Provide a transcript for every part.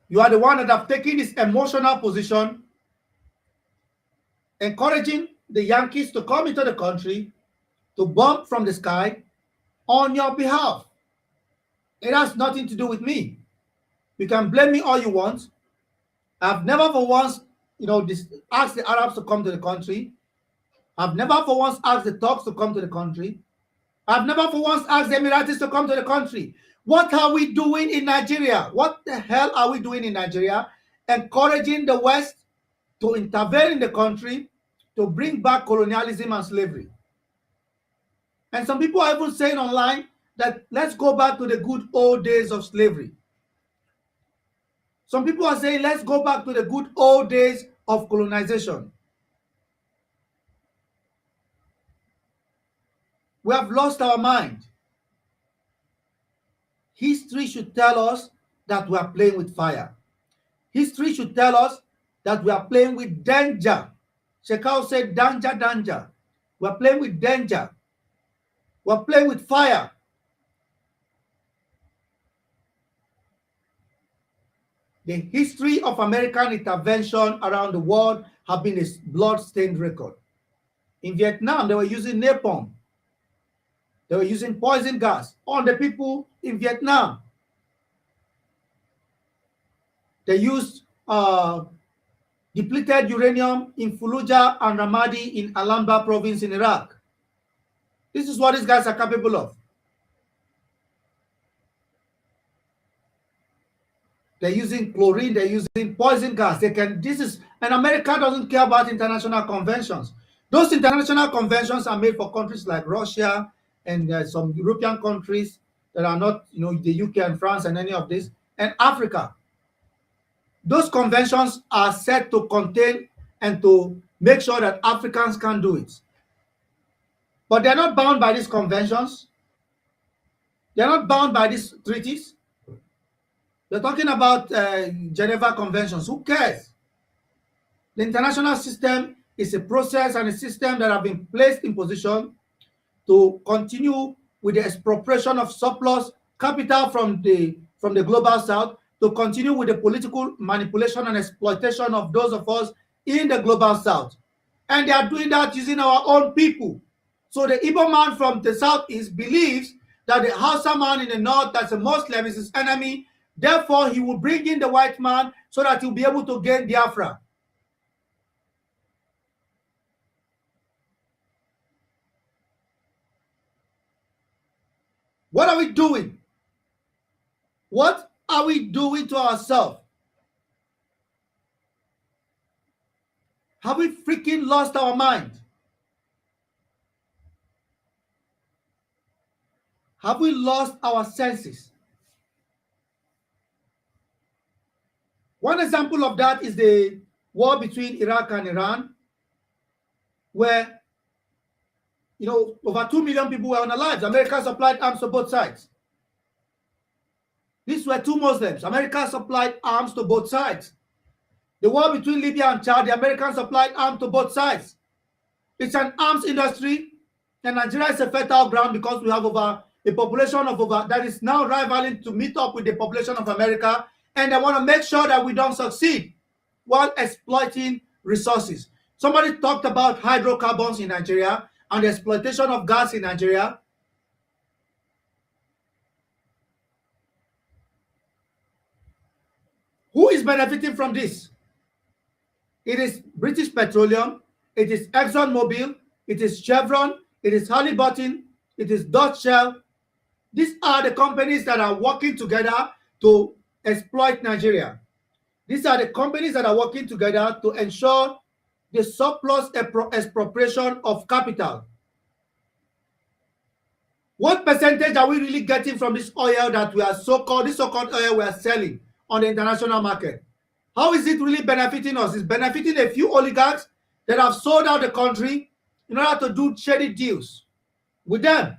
You are the one that have taken this emotional position, encouraging the Yankees to come into the country to bomb from the sky on your behalf. It has nothing to do with me. You can blame me all you want. I've never for once, asked the Arabs to come to the country. I've never for once asked the Turks to come to the country. I've never for once asked the Emiratis to come to the country. What are we doing in Nigeria? What the hell are we doing in Nigeria? Encouraging the West to intervene in the country to bring back colonialism and slavery. And some people are even saying online that let's go back to the good old days of slavery. Some people are saying let's go back to the good old days of colonization. We have lost our mind. History should tell us that we are playing with fire. History should tell us that we are playing with danger. Shekau said, danger, danger. We are playing with danger. We are playing with fire. The history of American intervention around the world have been a blood-stained record. In Vietnam, they were using napalm. They were using poison gas on the people in Vietnam. They used depleted uranium in Fallujah and Ramadi in Al-Anbar province in Iraq. This is what these guys are capable of. They're using chlorine, they're using poison gas. And America doesn't care about international conventions. Those international conventions are made for countries like Russia and some European countries that are not, the UK and France and any of this, and Africa. Those conventions are set to contain and to make sure that Africans can do it. But they're not bound by these conventions. They're not bound by these treaties. They're talking about Geneva Conventions. Who cares? The international system is a process and a system that have been placed in position to continue with the expropriation of surplus capital from the global south, to continue with the political manipulation and exploitation of those of us in the global south. And they are doing that using our own people. So the Igbo man from the southeast believes that the Hausa man in the north, that's a Muslim, is his enemy. Therefore, he will bring in the white man so that he'll be able to gain Biafra. What are we doing? What are we doing to ourselves? Have we freaking lost our mind? Have we lost our senses? One example of that is the war between Iraq and Iran, where over 2 million people were unalive. America supplied arms to both sides. These were two Muslims. America supplied arms to both sides. The war between Libya and Chad, the Americans supplied arms to both sides. It's an arms industry, and Nigeria is a fertile ground because we have a population of that is now rivaling to meet up with the population of America, and they want to make sure that we don't succeed while exploiting resources. Somebody talked about hydrocarbons in Nigeria and the exploitation of gas in Nigeria. Who is benefiting from this? It is British Petroleum, it is ExxonMobil, it is Chevron, it is Halliburton, it is Dutch Shell. These are the companies that are working together to exploit Nigeria. These are the companies that are working together to ensure the surplus expropriation of capital. What percentage are we really getting from this oil that we are so-called oil we are selling on the international market? How is it really benefiting us? It's benefiting a few oligarchs that have sold out the country in order to do shady deals with them.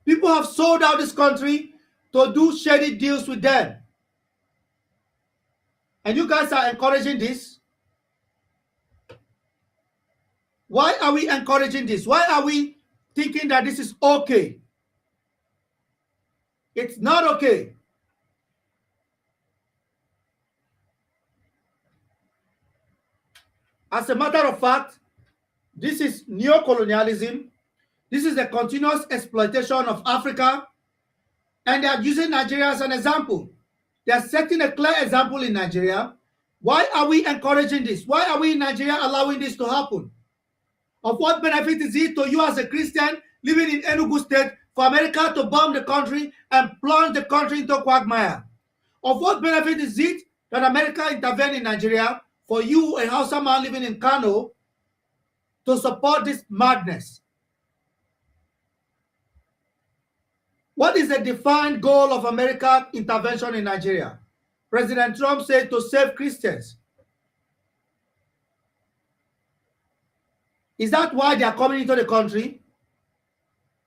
People have sold out this country to do shady deals with them. And you guys are encouraging this? Why are we encouraging this? Why are we thinking that this is okay? It's not okay. As a matter of fact, this is neocolonialism. This is the continuous exploitation of Africa, and they are using Nigeria as an example. They are setting a clear example in Nigeria. Why are we encouraging this? Why are we in Nigeria allowing this to happen? Of what benefit is it to you as a Christian living in Enugu State for America to bomb the country and plunge the country into quagmire? Of what benefit is it that America intervened in Nigeria for you, a Hausa man living in Kano, to support this madness? What is the defined goal of American intervention in Nigeria? President Trump said to save Christians. Is that why they are coming into the country?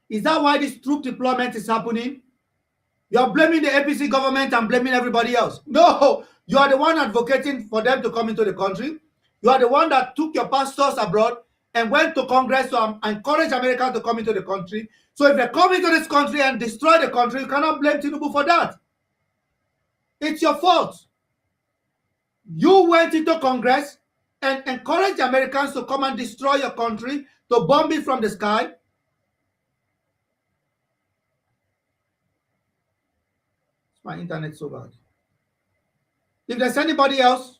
Is that why this troop deployment is happening? You are blaming the APC government and blaming everybody else. No, you are the one advocating for them to come into the country. You are the one that took your pastors abroad and went to Congress to encourage America to come into the country. So if they come into this country and destroy the country, you cannot blame Tinubu for that. It's your fault. You went into Congress and encouraged Americans to come and destroy your country, to bomb it from the sky. My internet's so bad. If there's anybody else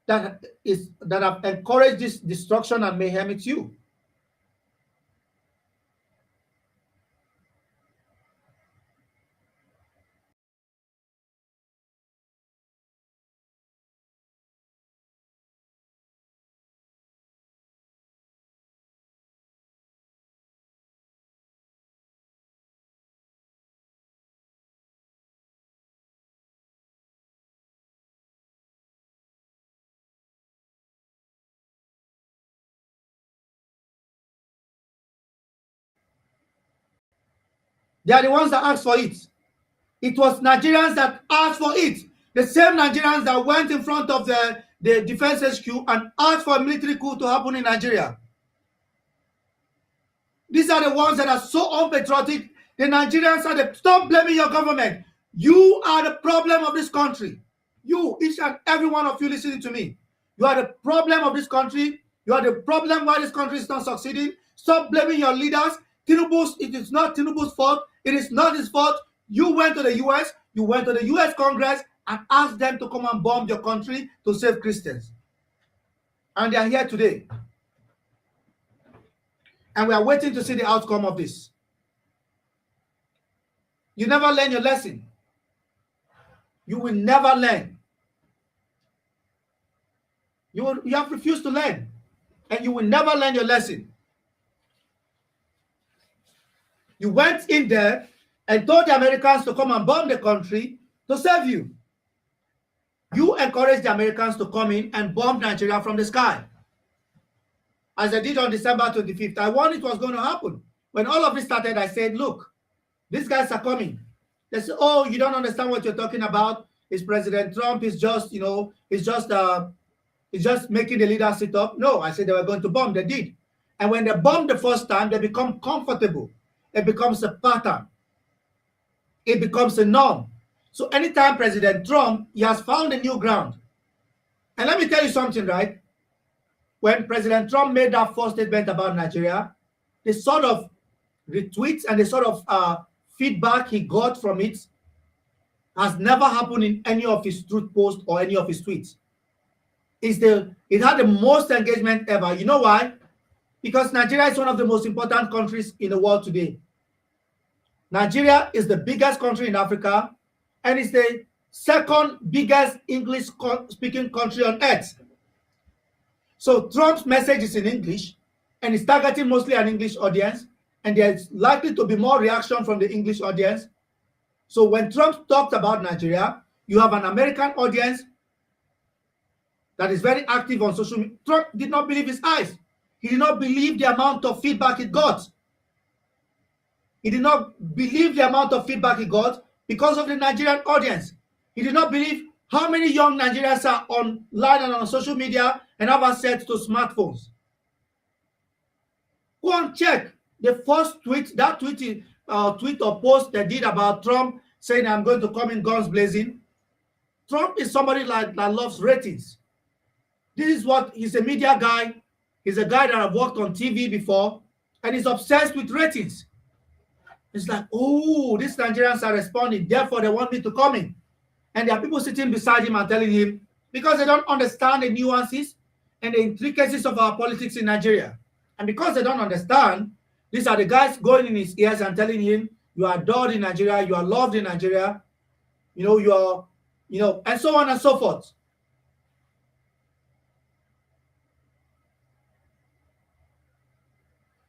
that have encouraged this destruction and mayhem, it's you. They are the ones that asked for it. It was Nigerians that asked for it. The same Nigerians that went in front of the defense HQ and asked for a military coup to happen in Nigeria. These are the ones that are so unpatriotic. The Nigerians are the... Stop blaming your government. You are the problem of this country. You, each and every one of you listening to me. You are the problem of this country. You are the problem why this country is not succeeding. Stop blaming your leaders. It is not Tinubu's fault. It is not his fault. You went to the US. You went to the US Congress and asked them to come and bomb your country to save Christians. And they are here today. And we are waiting to see the outcome of this. You never learn your lesson. You will never learn. You have refused to learn. And you will never learn your lesson. You went in there and told the Americans to come and bomb the country to save you. You encouraged the Americans to come in and bomb Nigeria from the sky. As I did on December 25th. I warned it was going to happen. When all of this started, I said, look, these guys are coming. They said, oh, you don't understand what you're talking about. It's President Trump. He's just, he's just making the leaders sit up. No, I said they were going to bomb. They did. And when they bombed the first time, they become comfortable. It becomes a pattern. It becomes a norm. So anytime President Trump, he has found a new ground. And let me tell you something, right? When President Trump made that first statement about Nigeria, the sort of retweets and the sort of feedback he got from it has never happened in any of his truth posts or any of his tweets. It had the most engagement ever. You know why? Because Nigeria is one of the most important countries in the world today. Nigeria is the biggest country in Africa, and it's the second biggest English-speaking country on earth. So Trump's message is in English, and it's targeting mostly an English audience, and there's likely to be more reaction from the English audience. So when Trump talked about Nigeria, you have an American audience that is very active on social media. Trump did not believe his eyes. He did not believe the amount of feedback he got. He did not believe the amount of feedback he got because of the Nigerian audience. He did not believe how many young Nigerians are online and on social media and have access to smartphones. Go and check. The first tweet, that tweet or post they did about Trump saying I'm going to come in guns blazing. Trump is somebody that loves ratings. This is what he's a media guy. He's a guy that have worked on TV before, and he's obsessed with ratings. It's like, oh, these Nigerians are responding, therefore they want me to come in. And there are people sitting beside him and telling him, because they don't understand the nuances and the intricacies of our politics in Nigeria. And because they don't understand, these are the guys going in his ears and telling him, you are adored in Nigeria, you are loved in Nigeria, you are, and so on and so forth.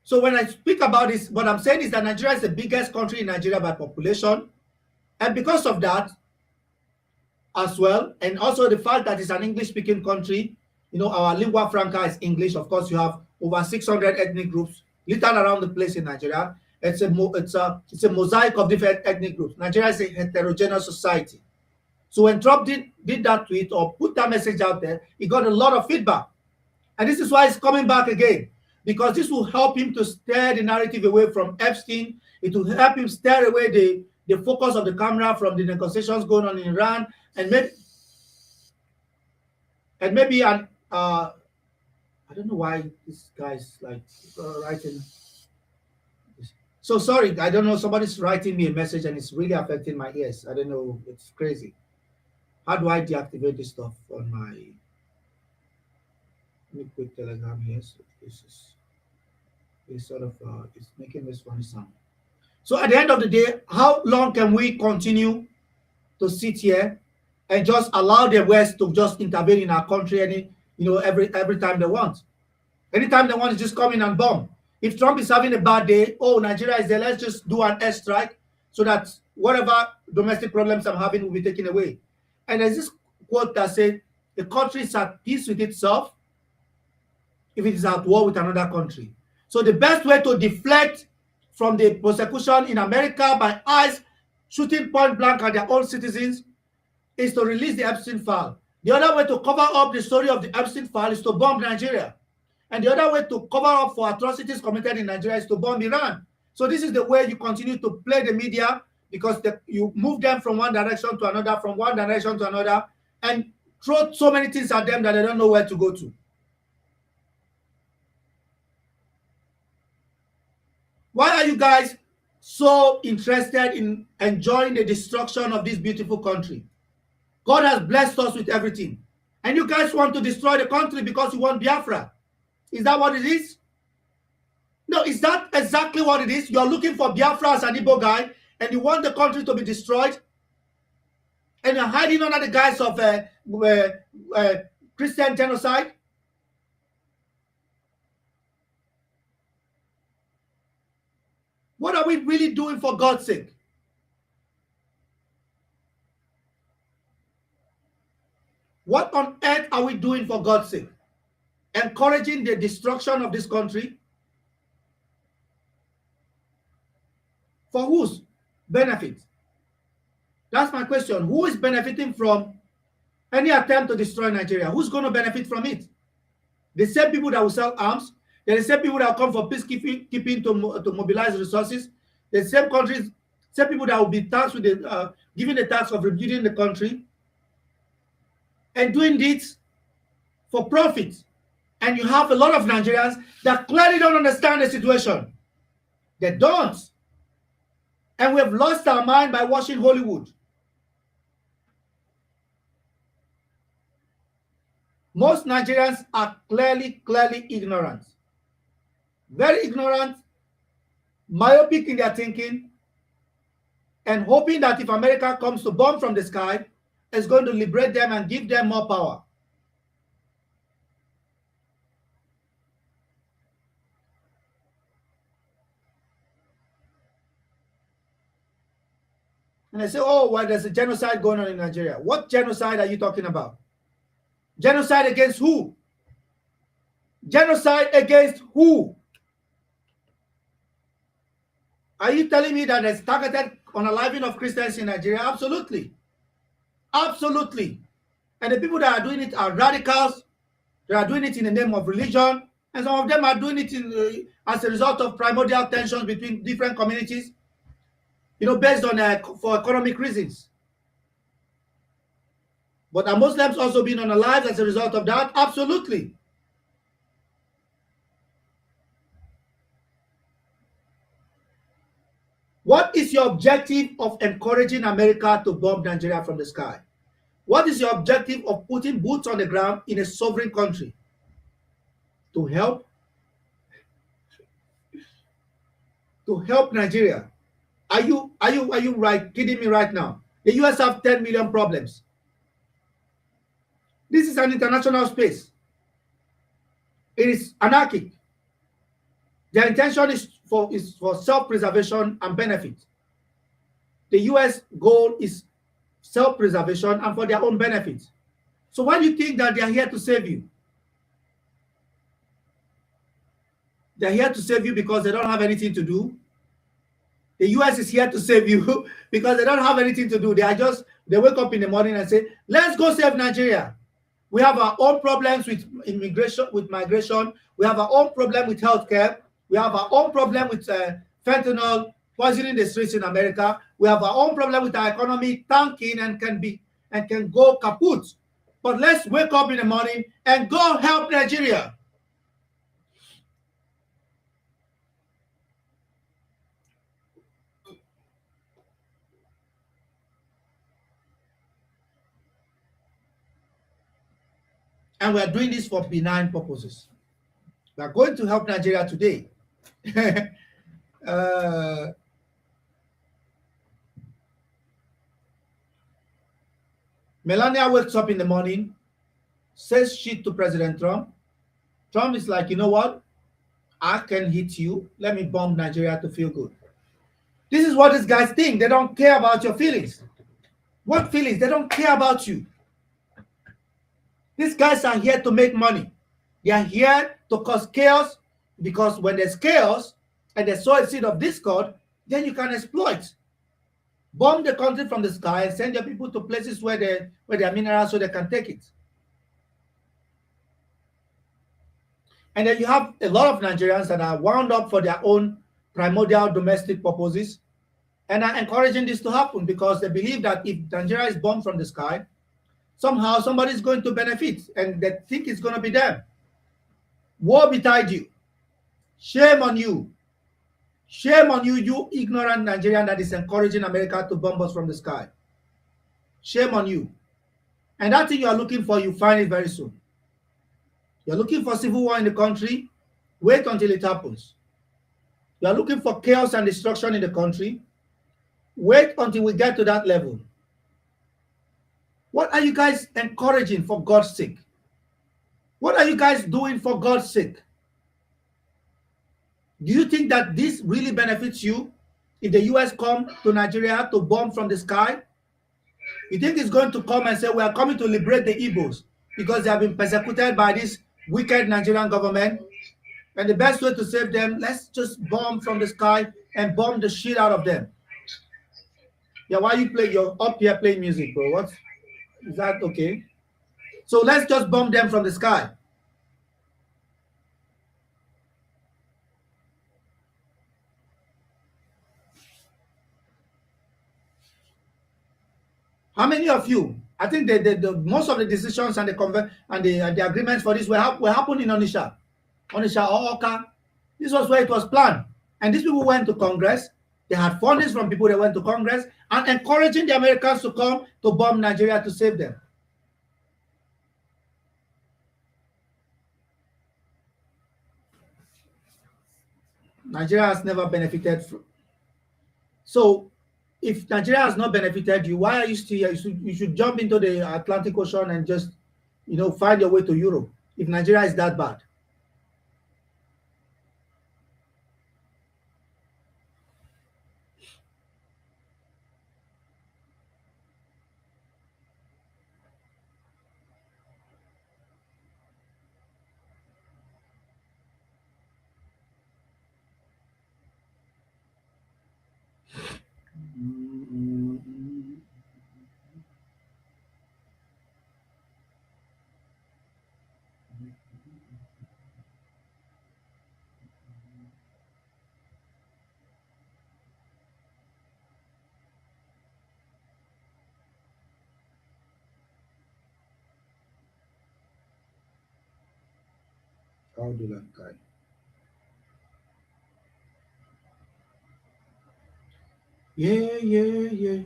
So when I speak about this, what I'm saying is that Nigeria is the biggest country in Nigeria by population. And because of that as well, and also the fact that it's an English-speaking country, our lingua franca is English. Of course, you have over 600 ethnic groups littered around the place in Nigeria. It's a mosaic of different ethnic groups. Nigeria is a heterogeneous society. So when Trump did that tweet or put that message out there, he got a lot of feedback. And this is why he's coming back again, because this will help him to steer the narrative away from Epstein. It will help him steer away the focus of the camera from the negotiations going on in Iran, and maybe I don't know why this guy's like writing. So sorry, I don't know. Somebody's writing me a message and it's really affecting my ears. I don't know. It's crazy. How do I deactivate this stuff on my? Let me quit Telegram here. So this is sort of it's making this funny sound. So at the end of the day, how long can we continue to sit here and just allow the West to just intervene in our country every time they want? Anytime they want to just come in and bomb. If Trump is having a bad day, oh, Nigeria is there, let's just do an airstrike so that whatever domestic problems I'm having will be taken away. And there's this quote that said, the country is at peace with itself if it is at war with another country. So the best way to deflect from the persecution in America by ICE shooting point blank at their own citizens is to release the Epstein file. The other way to cover up the story of the Epstein file is to bomb Nigeria. And the other way to cover up for atrocities committed in Nigeria is to bomb Iran. So this is the way you continue to play the media, because you move them from one direction to another, from one direction to another, and throw so many things at them that they don't know where to go to. Why are you guys so interested in enjoying the destruction of this beautiful country? God has blessed us with everything. And you guys want to destroy the country because you want Biafra. Is that what it is? No, is that exactly what it is? You're looking for Biafra as an Igbo guy, and you want the country to be destroyed? And you're hiding under the guise of Christian genocide? What are we really doing for God's sake? What on earth are we doing for God's sake? Encouraging the destruction of this country? For whose benefit? That's my question. Who is benefiting from any attempt to destroy Nigeria? Who's going to benefit from it? The same people that will sell arms, they're the same people that will come for peacekeeping to mobilize resources, the same countries, same people that will be tasked with giving the task of rebuilding the country and doing this for profit. And you have a lot of Nigerians that clearly don't understand the situation. They don't. And we have lost our mind by watching Hollywood. Most Nigerians are clearly ignorant. Very ignorant, myopic in their thinking, and hoping that if America comes to bomb from the sky, it's going to liberate them and give them more power. And I say, oh, well, there's a genocide going on in Nigeria. What genocide are you talking about? Genocide against who? Genocide against who? Are you telling me that it's targeted unaliving of Christians in Nigeria? Absolutely. Absolutely. And the people that are doing it are radicals. They are doing it in the name of religion. And some of them are doing it as a result of primordial tensions between different communities, based on for economic reasons. But are Muslims also being unalived as a result of that? Absolutely. What is your objective of encouraging America to bomb Nigeria from the sky? What is your objective of putting boots on the ground in a sovereign country? To help? To help Nigeria? Are you right kidding me right now? The US have 10 million problems. This is an international space. It is anarchic. Their intention is for self-preservation and benefit. The US goal is self-preservation and for their own benefit. So why do you think that they are here to save you? They're here to save you because they don't have anything to do. The US is here to save you because they don't have anything to do. They wake up in the morning and say, let's go save Nigeria. We have our own problems with immigration, with migration. We have our own problem with healthcare. We have our own problem with fentanyl poisoning the streets in America. We have our own problem with our economy tanking and can go kaput. But let's wake up in the morning and go help Nigeria. And we are doing this for benign purposes. We are going to help Nigeria today. Melania wakes up in the morning, says shit to President Trump. Trump is like, you know what? I can hit you. Let me bomb Nigeria to feel good. This is what these guys think. They don't care about your feelings. What feelings? They don't care about you. These guys are here to make money. They are here to cause chaos, because when there's chaos and they sow a seed of discord, then you can exploit. Bomb the country from the sky and send your people to places where there are minerals so they can take it. And then you have a lot of Nigerians that are wound up for their own primordial domestic purposes and are encouraging this to happen because they believe that if Nigeria is bombed from the sky, somehow somebody is going to benefit and they think it's going to be them. Woe betide you. Shame on you. Shame on you, you ignorant Nigerian that is encouraging America to bomb us from the sky. Shame on you. And that thing you are looking for, you find it very soon. You're looking for civil war in the country, wait until it happens. You're looking for chaos and destruction in the country, wait until we get to that level. What are you guys encouraging, for God's sake? What are you guys doing for God's sake? Do you think that this really benefits you if the US come to Nigeria to bomb from the sky? You think it's going to come and say, we are coming to liberate the Igbos because they have been persecuted by this wicked Nigerian government? And the best way to save them, let's just bomb from the sky and bomb the shit out of them. Yeah, why you're up here playing music, bro? What? Is that okay? So let's just bomb them from the sky. How many of you? I think the most of the decisions and the agreements for this were happening in Onitsha or Oka. This was where it was planned. And these people went to Congress. They had fundings from people that went to Congress and encouraging the Americans to come to bomb Nigeria to save them. Nigeria has never benefited from. So if Nigeria has not benefited you, why are you still here? You should jump into the Atlantic Ocean and just, find your way to Europe if Nigeria is that bad. Abdullah Kai. Yeah, yeah, yeah,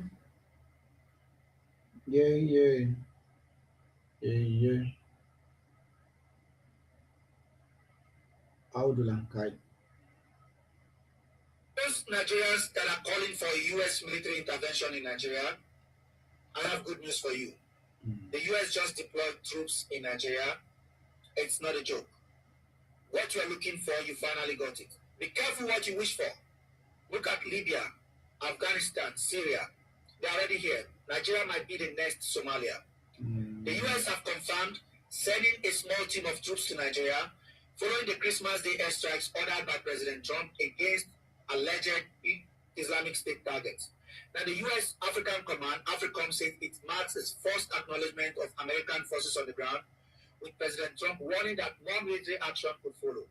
yeah, yeah, yeah, yeah. Abdullah Kai. Those Nigerians that are calling for a U.S. military intervention in Nigeria, I have good news for you. The U.S. just deployed troops in Nigeria. It's not a joke. What you are looking for, you finally got it. Be careful what you wish for. Look at Libya, Afghanistan, Syria. They're already here. Nigeria might be the next Somalia. The US have confirmed sending a small team of troops to Nigeria following the Christmas Day airstrikes ordered by President Trump against alleged Islamic State targets. Now, the US African Command, AFRICOM, said it marks its first acknowledgement of American forces on the ground, with President Trump warning that more military action could follow.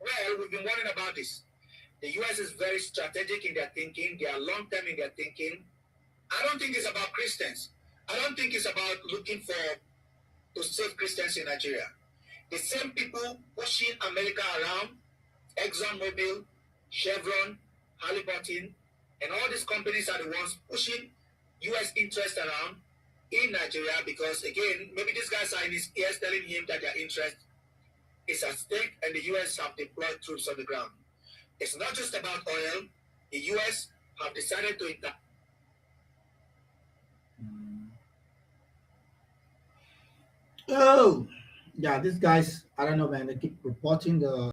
Well, we've been warning about this. The US is very strategic in their thinking. They are long term in their thinking. I don't think it's about Christians. I don't think it's about looking for to save Christians in Nigeria. The same people pushing America around, ExxonMobil, Chevron, Halliburton, and all these companies are the ones pushing US interest around in Nigeria because, again, maybe these guys are in his ears telling him that their interest is at stake and the US have deployed troops on the ground. It's not just about oil. The US have decided to Oh, yeah, these guys, I don't know, man. They keep reporting the